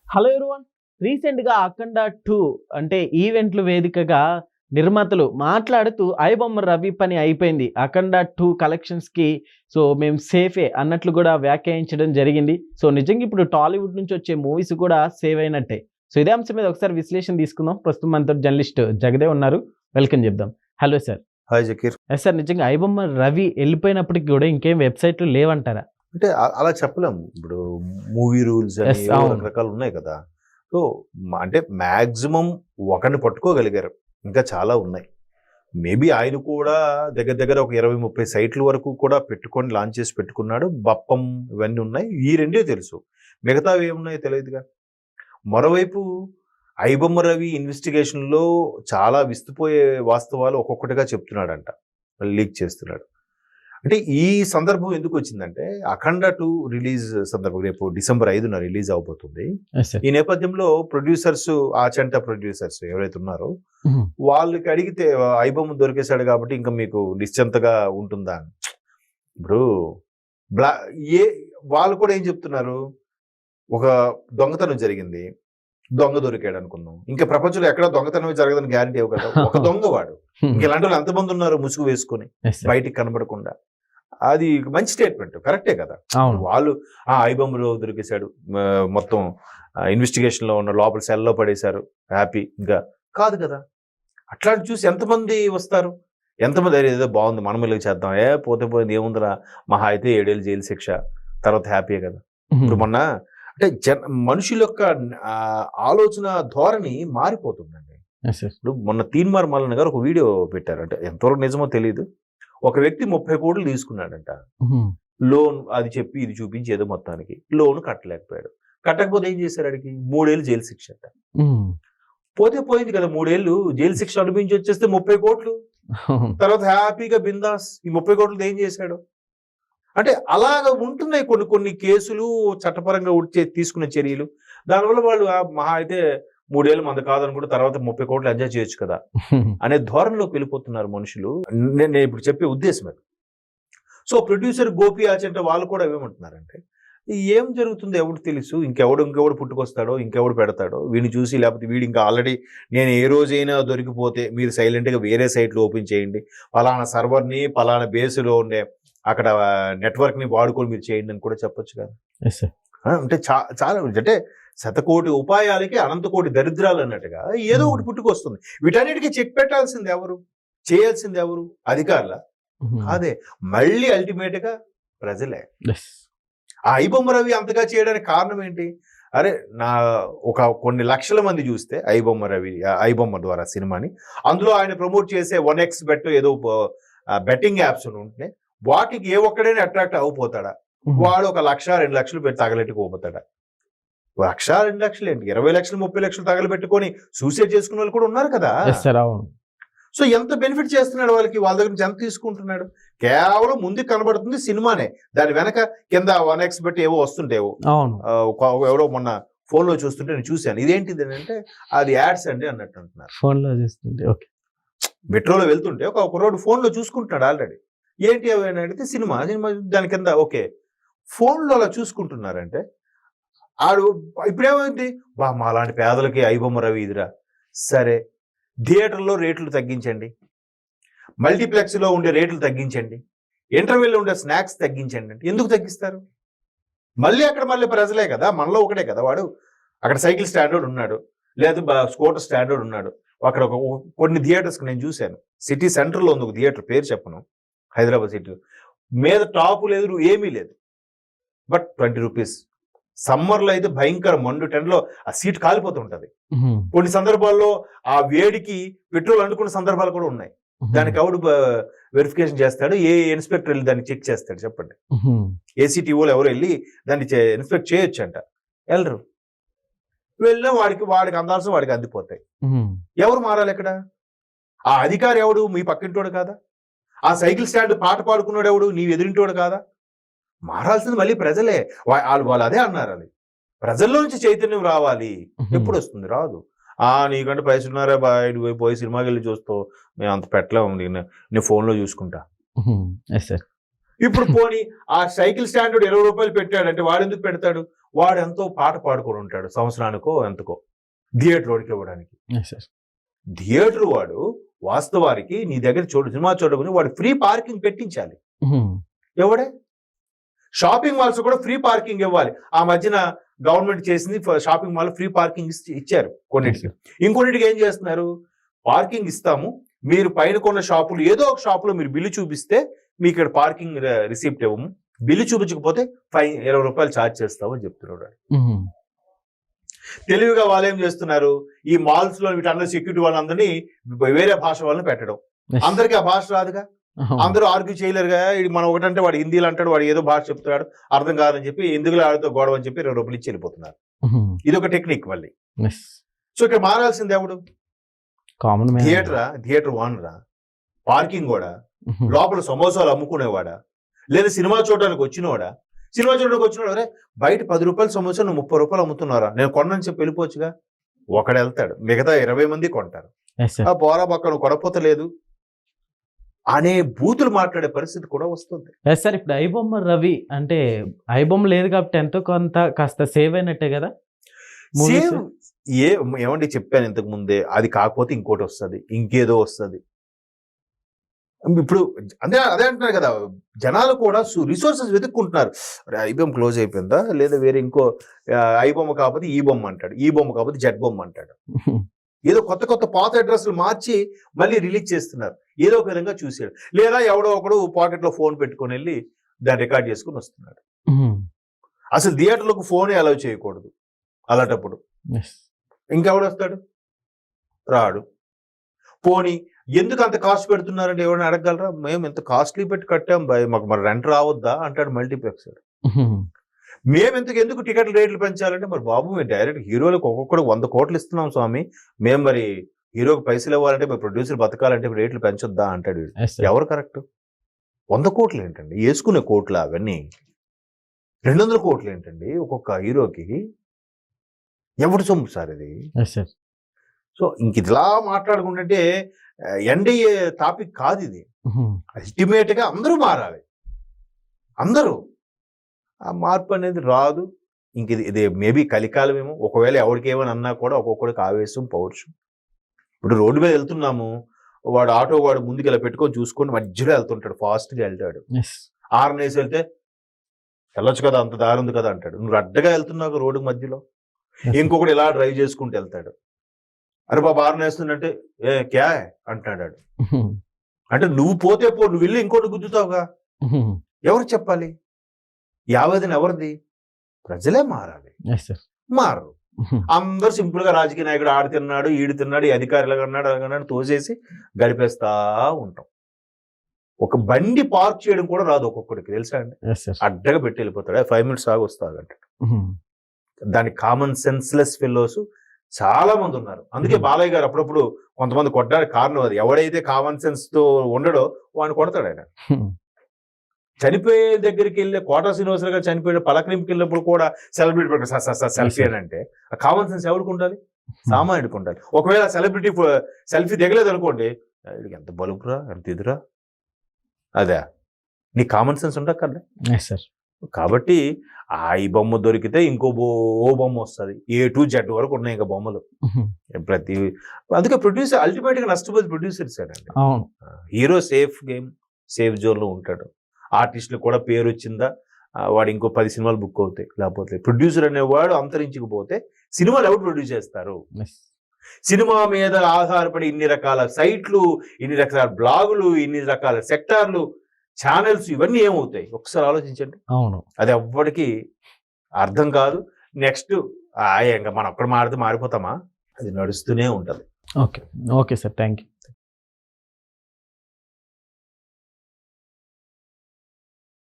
Hello everyone. రీసెంట్‌గా 'అఖండ 2' అంటే ఈవెంట్‌లు వేదికగా నిర్మాతలు మాట్లాడుతూ ఐబొమ్మ రవి పని అయిపోయింది. 'అఖండ 2' కలెక్షన్స్‌కి మేము సేఫే అన్నట్లు కూడా వ్యాఖ్యానించడం జరిగింది. నిజంగా ఇప్పుడు టాలీవుడ్ నుంచి వచ్చే మూవీస్ కూడా సేవ్ అయినట్టే. ఇదే అంశం మీద ఒకసారి విశ్లేషణ తీసుకుందాం. ప్రస్తుతం మనతో జర్నలిస్ట్ జగదేవ్ ఉన్నారు. వెల్కమ్ చెప్దాం. Hello sir. Hi Zakir. Sir, నిజంగా ఐబొమ్మ రవి వెళ్ళిపోయినప్పటికి కూడా ఇంకేం వెబ్‌సైట్‌లు లేవంటారా? అంటే అలా చెప్పలేము. ఇప్పుడు మూవీ రూల్స్ అని Yes, ఏవో అవును. రకరకాలు ఉన్నాయి కదా. సో అంటే మాక్సిమం ఒకరిని పట్టుకోగలిగారు. ఇంకా చాలా ఉన్నాయి. మేబీ ఆయన కూడా దగ్గర దగ్గర ఒక 20-30 సైట్ల వరకు కూడా పెట్టుకొని లాంచ్ చేసి పెట్టుకున్నాడు. బప్పం ఇవన్నీ ఉన్నాయి. ఈ రెండే తెలుసు. మిగతావి ఏమున్నాయో తెలియదుగా. మరోవైపు ఐబొమ్మ రవి ఇన్వెస్టిగేషన్లో చాలా విస్తుపోయే వాస్తవాలు ఒక్కొక్కటిగా చెప్తున్నాడంట, లీక్ చేస్తున్నాడు. అంటే ఈ సందర్భం ఎందుకు వచ్చిందంటే, 'అఖండ 2' రిలీజ్ సందర్భం రేపు డిసెంబర్ 5న రిలీజ్ అవబోతుంది. Yes, sir. ఈ నేపథ్యంలో ప్రొడ్యూసర్స్, ఆచంట ప్రొడ్యూసర్స్ ఎవరైతే ఉన్నారో Mhm. వాళ్ళకి అడిగితే ఐబొమ్మ దొరికేశాడు కాబట్టి ఇంకా మీకు నిశ్చింతగా ఉంటుందా అని. ఇప్పుడు బ్లా ఏ వాళ్ళు కూడా ఏం చెప్తున్నారు, ఒక దొంగతనం జరిగింది, దొంగ దొరికాడు అనుకుందాం. ఇంకా ప్రపంచంలో ఎక్కడ దొంగతనం జరగదని గ్యారంటీ ఇవ్వ కదా. ఒక దొంగ వాడు. ఇంక ఇలాంటి వాళ్ళు ఎంతమంది ఉన్నారు ముసుగు వేసుకొని Yes, sir. బయటికి కనబడకుండా. అది మంచి స్టేట్మెంట్, కరెక్టే కదా. అవును. వాళ్ళు ఐబొమ్మలో దొరికేశాడు, మొత్తం ఇన్వెస్టిగేషన్ లో ఉన్న లోపల సెల్లో పడేశారు, హ్యాపీ. ఇంకా కాదు కదా. అట్లాంటి చూసి ఎంతమంది వస్తారు, ఎంతమంది ఏదో బాగుంది మనం ఇలాగ చేద్దాం, పోతే పోయింది ఏముందిరా, మహా అయితే 7 ఏళ్ళు జైలు శిక్ష, తర్వాత హ్యాపీయే కదా. ఇప్పుడు మొన్న అంటే మనుషుల యొక్క ఆలోచన ధోరణి మారిపోతుందండి. Yes, sir. ఇప్పుడు మొన్న తీన్మార్ మల్లన్న గారు ఒక వీడియో పెట్టారు. అంటే ఎంతవరకు నిజమో తెలియదు. ఒక వ్యక్తి 30 కోట్లు తీసుకున్నాడంట Mhm. లోన్. అది చెప్పి ఇది చూపించి ఏదో మొత్తానికి లోన్ కట్టలేకపోయాడు. కట్టకపోతే ఏం చేశారు, అడిగి 3 ఏళ్ళు జైలు శిక్ష అంట. Mhm. పోతే పోయింది కదా, 3 ఏళ్ళు జైలు శిక్ష అనుభవించి వచ్చేస్తే 30 కోట్లు తర్వాత హ్యాపీగా బిందాస్. ఈ 30 కోట్లు ఏం చేశాడు అంటే అలాగ ఉంటున్నాయి కొన్ని కొన్ని కేసులు, చట్టపరంగా తీసుకునే చర్యలు. దానివల్ల వాళ్ళు మహా అయితే 3 ఏళ్ళు మంది కాదనుకుంటే తర్వాత 30 కోట్లు ఎంజాయ్ చేయొచ్చు కదా అనే ధోరణిలోకి వెళ్ళిపోతున్నారు మనుషులు. నేను ఇప్పుడు చెప్పే ఉద్దేశం అది. ప్రొడ్యూసర్ గోపి ఆచంట వాళ్ళు కూడా ఏమంటున్నారంటే, ఏం జరుగుతుందో ఎవడు తెలుసు, ఇంకెవడు పుట్టుకొస్తాడో, ఇంకెవడు పెడతాడో వీడిని చూసి, లేకపోతే వీడు ఇంకా ఆల్రెడీ నేను ఏ రోజైనా దొరికిపోతే మీరు సైలెంట్గా వేరే సైట్లు ఓపెన్ చేయండి, పలానా సర్వర్ని పలానా బేస్లో ఉండే అక్కడ నెట్వర్క్ని వాడుకొని మీరు చేయండి అని కూడా చెప్పొచ్చు కదా. Yes, sir. అంటే చాలా అంటే శతకోటి ఉపాయాలకి అనంతకోటి దరిద్రాలు అన్నట్టుగా ఏదో ఒకటి పుట్టుకొస్తుంది. వీటన్నిటికీ చెక్ పెట్టాల్సింది ఎవరు, చేయాల్సింది ఎవరు, అధికారుల Mhm. కాదే, మళ్ళీ అల్టిమేట్ గా ప్రజలే. Yes. ఆ ఐబొమ్మ రవి అంతగా చేయడానికి కారణం ఏంటి, అరే నా కొన్ని లక్షల మంది చూస్తే ఐబొమ్మ ద్వారా సినిమాని, అందులో ఆయన ప్రమోట్ చేసే 1x బెట్ ఏదో బెట్టింగ్ యాప్స్ ఉంటే వాటికి ఏ ఒక్కడైనా అట్రాక్ట్ అవ్వపోతాడా, Mhm. వాడు 1 లక్ష 2 లక్షలు పెట్టి తగలెట్టుకోపోతాడా. 1 లక్ష 2 లక్షలు ఏంటి, 20 లక్షలు 30 లక్షలు తగలబెట్టుకొని సూసైడ్ చేసుకునే వాళ్ళు కూడా ఉన్నారు కదా. Yes, sir. అవును. ఎంత బెనిఫిట్ చేస్తున్నాడు వాళ్ళకి, వాళ్ళ దగ్గర నుంచి ఎంత తీసుకుంటున్నాడు. కేవలం ముందుకు కనబడుతుంది సినిమానే, దాని వెనక కింద 1x బట్టి ఏవో వస్తుంటేవో. అవును. ఎవరో మొన్న ఫోన్ లో చూస్తుంటే నేను చూశాను, ఇదేంటిది అంటే అది యాడ్స్ అండి అన్నట్టు అంటున్నారు. ఫోన్ లో చూస్తుంది. ఓకే. మెట్రోలో వెళ్తుంటే ఒక రోడ్డు ఫోన్ లో చూసుకుంటున్నాడు ఆల్రెడీ. ఏంటి అవి అని అడిగితే సినిమా దాని కింద ఓకే. ఫోన్ లో అలా చూసుకుంటున్నారంటే ఆడు ఇప్పుడేమైంది, మా అలాంటి పేదలకి ఐబొమ్మ రవి ఇదిరా. సరే, థియేటర్లో రేట్లు తగ్గించండి, మల్టీప్లెక్స్లో ఉండే రేట్లు తగ్గించండి, ఇంటర్వెల్లో ఉండే స్నాక్స్ తగ్గించండి అంటే ఎందుకు తగ్గిస్తారు? మళ్ళీ ప్రజలే కదా, మనలో ఒకటే కదా వాడు. అక్కడ సైకిల్ స్టాండర్డ్ ఉన్నాడు, లేదా స్కూటర్ స్టాండర్డ్ ఉన్నాడు. అక్కడ కొన్ని థియేటర్స్ నేను చూశాను. సిటీ సెంటర్లో ఉంది ఒక థియేటర్, పేరు చెప్పను, హైదరాబాద్ సిటీలో. మీద టాపు లేదు, ఏమీ లేదు, బట్ 20 రూపీస్. సమ్మర్లో అయితే భయంకర మండు టెంట్లో ఆ సీట్ కాలిపోతూ ఉంటుంది. Mhm. కొన్ని సందర్భాల్లో ఆ వేడికి పెట్రోల్ అంటుకున్న సందర్భాలు కూడా ఉన్నాయి. Mhm. దానికి ఎవడు వెరిఫికేషన్ చేస్తాడు, ఏ ఇన్స్పెక్టర్ వెళ్ళి దాన్ని చెక్ చేస్తాడు చెప్పండి. Mhm. ఏసీటీఓలు ఎవరు వెళ్ళి దాన్ని ఇన్స్పెక్ట్ చేయొచ్చు అంట, వెళ్ళరు. వెళ్ళినా వాడికి అందాల్సిన వాడికి అందిపోతాయి. Mhm. ఎవరు మారాలి ఇక్కడ? ఆ అధికారి ఎవడు, మీ పక్కింటోడు కాదా? ఆ సైకిల్ స్టాండ్ పాట పాడుకున్నాడు ఎవడు, నీ ఎదురింటోడు కాదా? మారాల్సింది మళ్ళీ ప్రజలే. వాళ్ళు అదే అన్నారు, అది ప్రజల్లో నుంచి చైతన్యం రావాలి. ఎప్పుడు వస్తుంది? రాదు. నీకంటే పైసలు ఉన్నారా బాయ్, పోయి సినిమాకి వెళ్ళి చూస్తావు, మేము అంత పెట్టలేము, నేను ఫోన్లో చూసుకుంటా. Yes, sir. ఇప్పుడు పోనీ ఆ సైకిల్ స్టాండ్ 20 రూపాయలు పెట్టాడంటే వాడు ఎందుకు పెడతాడు? వాడు ఎంతో పాట పాడుకొని ఉంటాడు సంవత్సరానికో ఎంతకో థియేటర్ వాడికి ఇవ్వడానికి. థియేటర్ వాడు వాస్తవానికి నీ దగ్గర సినిమా చూడకుండా వాడు ఫ్రీ పార్కింగ్ పెట్టించాలి. ఎవడే? షాపింగ్ మాల్స్ కూడా ఫ్రీ పార్కింగ్ ఇవ్వాలి. ఆ మధ్యన గవర్నమెంట్ చేసింది, షాపింగ్ మాల్ ఫ్రీ పార్కింగ్ ఇచ్చారు కొన్నిటికి. ఇంకొన్నిటికి ఏం చేస్తున్నారు, పార్కింగ్ ఇస్తాము, మీరు పైన కొన్న షాపులు ఏదో ఒక షాపులో మీరు బిల్లు చూపిస్తే మీకు ఇక్కడ పార్కింగ్ రిసిప్ట్ ఇవ్వము, బిల్లు చూపించకపోతే ఫైన్ 20 రూపాయలు ఛార్జ్ చేస్తామని చెప్తున్నాడు. తెలివిగా వాళ్ళు ఏం చేస్తున్నారు, ఈ మాల్స్ లో వీటందరూ సెక్యూరిటీ వాళ్ళందరినీ వేరే భాష వాళ్ళని పెట్టడం. అందరికీ ఆ భాష రాదుగా, అందరూ ఆర్గ్యూ చేయలేరుగా. మనం ఒకటంటే వాడు హిందీలో అంటాడు, వాడు ఏదో భాష చెప్తాడు, అర్థం కాదని చెప్పి ఎందుకు ఆడితో గొడవ అని చెప్పి 20 రూపాయలు ఇచ్చి వెళ్ళిపోతున్నారు. ఇది ఒక టెక్నిక్ మళ్ళీ. సో ఇక్కడ మారాల్సింది ఎవడు? Common theatre ఓనరా? పార్కింగ్ కూడా? లోపల సమోసాలు అమ్ముకునేవాడా? లేదా సినిమా చూడడానికి వచ్చినవాడా? సినిమా చూడడానికి వచ్చినవాడు, అరే బయట 10 రూపాయల సమోసా నువ్వు 30 రూపాయలు అమ్ముతున్నారా, నేను కొనని చెప్పి వెళ్ళిపోవచ్చుగా. ఒకడు వెళ్తాడు, మిగతా 20 మంది కొంటారు. ఆ పోరా పక్క నువ్వు కొనపోతలేదు అనే బూతులు మాట్లాడే పరిస్థితి కూడా వస్తుంది. సార్ ఇప్పుడు ఐబొమ్మ రవి అంటే ఐబొమ్మ లేదు కాబట్టి ఎంతో కొంత కాస్త సేవ్ అయినట్టే కదా. ఏమండి చెప్పాను ఇంతకు ముందే, అది కాకపోతే ఇంకోటి వస్తుంది, ఇంకేదో వస్తుంది. ఇప్పుడు అదే అంటున్నారు కదా, జనాలు కూడా రిసోర్సెస్ వెతుక్కుంటున్నారు. ఐబొమ్మ క్లోజ్ అయిపోయిందా, లేదా వేరే ఇంకో ఐబొమ్మ కాకపోతే ఈ బొమ్మ అంటాడు, ఈ బొమ్మ కాకపోతే జెడ్ బొమ్మ అంటాడు. ఏదో కొత్త పాత అడ్రస్లు మార్చి మళ్ళీ రిలీజ్ చేస్తున్నారు. ఏదో ఒక విధంగా చూసాడు, లేదా ఎవడో ఒకడు పాకెట్ లో ఫోన్ పెట్టుకొని వెళ్ళి దాన్ని రికార్డ్ చేసుకుని వస్తున్నాడు. అసలు థియేటర్లకు ఫోనే అలౌ చేయకూడదు అలాంటప్పుడు. ఇంకెవడు వస్తాడు? రాడు. పోనీ ఎందుకు అంత కాస్ట్ పెడుతున్నారంటే ఎవరైనా అడగగలరా? మేము ఎంత కాస్ట్లీ పెట్టి కట్టాం, మాకు మరి రెంట్ రావద్దా అంటాడు మల్టీప్లెక్స్. మేము ఎందుకు టికెట్ల రేట్లు పెంచాలంటే, మరి బాబు మేము డైరెక్ట్ హీరోలకు ఒక్కొక్కడు 100 కోట్లు ఇస్తున్నాం స్వామి, మేము మరి హీరోకి పైసలు ఇవ్వాలంటే మరి ప్రొడ్యూసర్ బతకాలంటే రేట్లు పెంచొద్దా అంటాడు. ఎవరు కరెక్ట్? 100 కోట్లు ఏంటండి, వేసుకునే కోట్లు అవన్నీ. 200 కోట్లు ఏంటండి ఒక్కొక్క హీరోకి? ఎవరు సొమ్ము సార్ ఇది? సో ఇంక ఇదిలా మాట్లాడుకుంటుంటే ఎన్డీఏ టాపిక్ కాదు ఇది. అల్టిమేట్ గా అందరూ మారాలి, అందరూ. ఆ మార్పు అనేది రాదు. ఇంక ఇది మేబీ కలికాలమేమో. ఒకవేళ ఎవరికి ఏమని అన్నా కూడా ఒక్కొక్కడికి ఆవేశం, పౌరుషం. ఇప్పుడు రోడ్డు మీద వెళ్తున్నాము, వాడు ఆటో వాడు ముందుకు ఇలా పెట్టుకొని చూసుకొని మధ్యలో వెళ్తుంటాడు, ఫాస్ట్ గా వెళ్తాడు. ఆర్న్ వేసి వెళ్తే వెళ్ళొచ్చు కదా, అంత దారి ఉంది కదా అంటాడు. నువ్వు అడ్డగా వెళ్తున్నావు రోడ్డు మధ్యలో. ఇంకొకటి ఇలా డ్రైవ్ చేసుకుంటూ వెళ్తాడు. అరే బాబు ఆర్న్ వేస్తుందంటే ఏ క్యా అంటున్నాడు. అంటే నువ్వు పోతే పో, నువ్వు వెళ్ళి ఇంకోటి గుద్దుతావుగా. ఎవరు చెప్పాలి? యావదిన ఎవరిది? ప్రజలే మారాలి. మారరు. అందరు సింపుల్ గా రాజకీయ నాయకుడు ఆడు తిన్నాడు, ఈడు తిన్నాడు, ఈ అధికారులు అన్నాడు, అలాగన్నాడు తోసేసి గడిపేస్తా ఉంటాం. ఒక బండి పార్క్ చేయడం కూడా రాదు ఒక్కొక్కడికి, తెలుసా అండి? అడ్డగా పెట్టి వెళ్ళిపోతాడు. 5 మినిట్స్ ఆగి వస్తాడు అంటాడు. దాని కామన్ సెన్స్లెస్ ఫెలోస్ చాలా మంది ఉన్నారు. అందుకే బాలయ్య గారు అప్పుడప్పుడు కొంతమంది కొట్టడానికి కారణం అది. ఎవడైతే కామన్ సెన్స్ తో ఉండడో వాడిని కొడతాడు ఆయన. చనిపోయే దగ్గరికి వెళ్ళి కోటా శ్రీనివాసరావు గారు చనిపోయిన పలకరింపుకి వెళ్ళినప్పుడు కూడా సెలబ్రిటీ పెట్టారు సెల్ఫీ అని అంటే ఆ కామన్ సెన్స్ ఎవరికి ఉండాలి? సామాన్యుడికి ఉండాలి. ఒకవేళ సెలబ్రిటీ సెల్ఫీ దిగలేదు అనుకోండి, వీడికి ఎంత బలుపురా, ఎంత ఇదిరా, అదే నీ కామన్ సెన్స్ ఉండక్కర్లే. కాబట్టి ఈ బొమ్మ దొరికితే ఇంకో ఓ బొమ్మ వస్తుంది. A to Z వరకు ఉన్నాయి ఇంకా బొమ్మలు ప్రతి. అందుకే ప్రొడ్యూసర్ అల్టిమేట్ గా నష్టపోతే ప్రొడ్యూసర్స్ అండి. Hero safe game, safe zone లో ఉంటాడు. ఆర్టిస్టులు కూడా పేరు వచ్చిందా, వాడు ఇంకో 10 సినిమాలు బుక్ అవుతాయి. లేకపోతే ప్రొడ్యూసర్ అనేవాడు అంతరించకపోతే సినిమాలు ఎవరు ప్రొడ్యూస్ చేస్తారు? సినిమా మీద ఆధారపడి ఇన్ని రకాల సైట్లు, ఇన్ని రకాల బ్లాగులు, ఇన్ని రకాల సెక్టార్లు, ఛానల్స్, ఇవన్నీ ఏమవుతాయి ఒకసారి ఆలోచించండి. అవును, అది ఎవ్వడికి అర్థం కాదు. నెక్స్ట్ ఇంకా మనం ఒక్కడ మారితే మారిపోతామా? అది నడుస్తూనే ఉంటది. Okay sir, thank you.